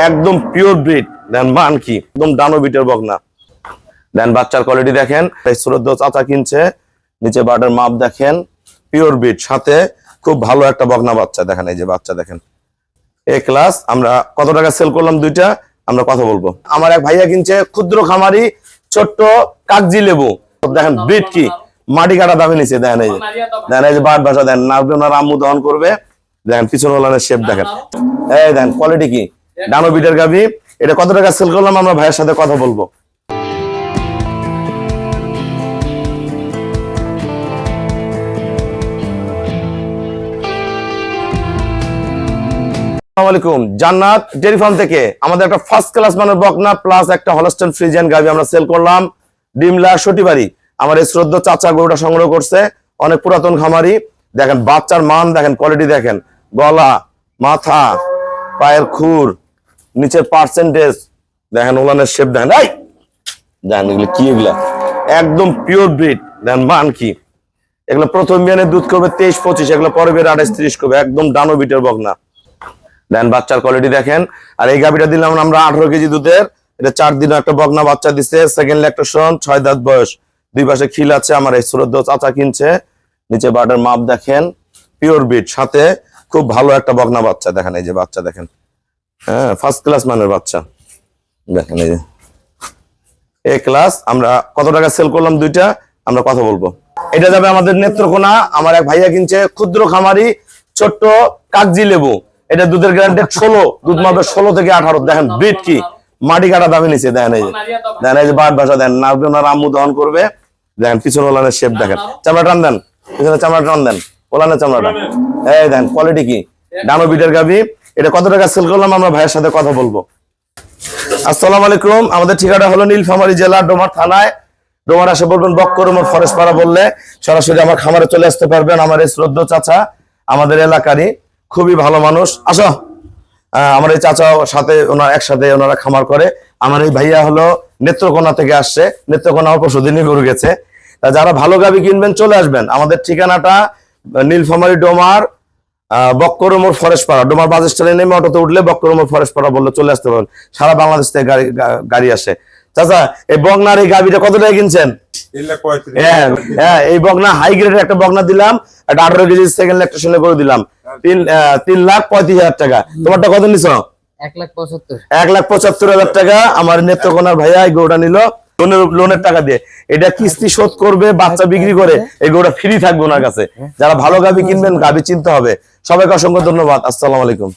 একদম pure breed. দেন মান কি একদম ডানো বিটের বকনা। দেন বাচ্চার কোয়ালিটি দেখেন, শ্রদ্ধ চাচা কিনছে, নিচে বার্ডের মাপ দেখেন, পিওর ব্রিড, সাথে খুব ভালো একটা বকনা বাচ্চা দেখেন। এই যে বাচ্চা দেখেন এ ক্লাস। আমরা কত টাকা সেল করলাম দুইটা আমরা কথা বলবো। আমার এক ভাইয়া কিনছে ক্ষুদ্র খামারি ছোট্ট কাগজি লেবু, দেখেন ব্রিড কি মাটি কাটা দামে নিচে। দেখেন এই যে, দেখেন এই যে বাট ভাষা দেন, নাচবে ওনার আম্মু দহন করবে। দেখেন পিছনে ওলানের শেপ দেখেন, এই দেখেন কোয়ালিটি কি ডানো বিটের গাভি। এটা কত টাকা সেল করলাম আমরা ভাইয়ের সাথে কথা বলবো। আসসালামু আলাইকুম, জান্নাত ডেয়ারি ফার্ম থেকে আমাদের একটা ফার্স্ট ক্লাস মানের বকনা প্লাস একটা হলস্টাইন ফ্রিজিয়ান গাভি আমরা সেল করলাম। ডিমলা সটিবাড়ি আমার এই শ্রদ্ধ চাচা গরুটা সংগ্রহ করছে, অনেক পুরাতন খামারি। দেখেন বাচ্চার মান দেখেন, কোয়ালিটি দেখেন, গলা, মাথা, পায়ের খুর, নিচের পার্সেন্টেজ দেখেন, ওলানের শেপ দেখেন। এই দেখেন এগুলো কি, এগুলা একদম পিওর ব্রিড। দেখেন মান কি, এগুলো প্রথম বিয়ানে দুধ করবে 23-25, এগুলো পরে বের 28-30 করবে, একদম ডানো বিটের বকনা। দেন বাচ্চার কোয়ালিটি দেখেন। আর এই গাভিটা দিলাম আমরা 18 কেজি দুধের। এটা 4 দিনে একটা বকনা বাচ্চা দিচ্ছে, সেকেন্ড ল্যাকটেশন, 6 দাঁত বয়স, দুই পাশে খিল আছে। আমার এই শ্রদ্ধ চাচা কিনছে, নিচে বার্ডের মাপ দেখেন, পিওর ব্রিড, সাথে খুব ভালো একটা বকনা বাচ্চা দেখেন। এই যে বাচ্চা দেখেন, হ্যাঁ ফার্স্ট ক্লাস মানের বাচ্চা দেখেন। এই যে এ ক্লাস। আমরা কত টাকা সেল করলাম দুইটা আমরা কথা বলবো। এটা যাবে আমাদের নেত্রকোনা। আমার এক ভাইয়া কিনছে ক্ষুদ্র খামারি ছোট্ট কাগজি লেবু। এটা দুধের গ্যারান্টি 16, দুধ মাপে 16 থেকে 18। দেখেন ব্রিড কি মাটি কাটা দামে নিচে। দেখেন এই যে, দেখেন এই যে বাট ভাষা দেন, নাচবে ওনার আম্মু দহন করবে। দেখেন পিছনে ওলানের শেপ দেখেন, চামড়া টান দেন, পিছনে চামড়া টান দেন, ওলানের চামড়াটা। এই দেখেন কোয়ালিটি কি ডানো বিটের গাভি। এটা কত টাকা সেল করলাম আমরা ভাইয়ের সাথে কথা বলবো। আসসালামু আলাইকুম, আমাদের ঠিকানা হলো নীলফামারী জেলা ডোমার থানায়। ডোমার আসে বলবেন বক্করমোর ফরেস্ট পাড়া বললে সরাসরি আমার খামারে চলে আসতে পারবেন। আমার এই শ্রদ্ধ চাচা আমাদের এলাকারই, খুবই ভালো মানুষ। আসো, আমার এই চাচা সাথে ওনার একসাথে ওনারা খামার করে। আমার এই ভাইয়া হলো নেত্রকোনা থেকে আসছে, নেত্রকোনা পরশুদিনই গরু গেছে। তা যারা ভালো গাভি কিনবেন চলে আসবেন। আমাদের ঠিকানাটা নীলফামারী ডোমার বক্করমোর ফরেস্ট পাড়া। ডোমার বাস স্ট্যান্ডে নেমে অটোতে উঠলে বক্করমোর ফরেস্ট পাড়া বললে চলে আসতে পারবেন। সারা বাংলাদেশ থেকে গাড়ি আসে। চাচা এই বকনার এই গাভিটা কত টাকা কিনছেন? হ্যাঁ এই বকনা হাই গ্রেডের একটা বকনা দিলাম, একটা 18 কেজি সেকেন্ড ল্যাকটেশনে করে দিলাম 3,35,000 টাকা। তোমারটা কত নিছো? 1,75,000 টাকা। আমার নেত্রকোনার ভাইয়া এই গরুটা নিল লোনের টাকা দিয়ে। এটা কিস্তি শোধ করবে, বাচ্চা বিক্রি করে এই গরুটা ফ্রি থাকবে ওনার কাছে। যারা ভালো গাভি কিনবেন গাভি চিনতে হবে। সবাইকে অসংখ্য ধন্যবাদ। আসসালামু আলাইকুম।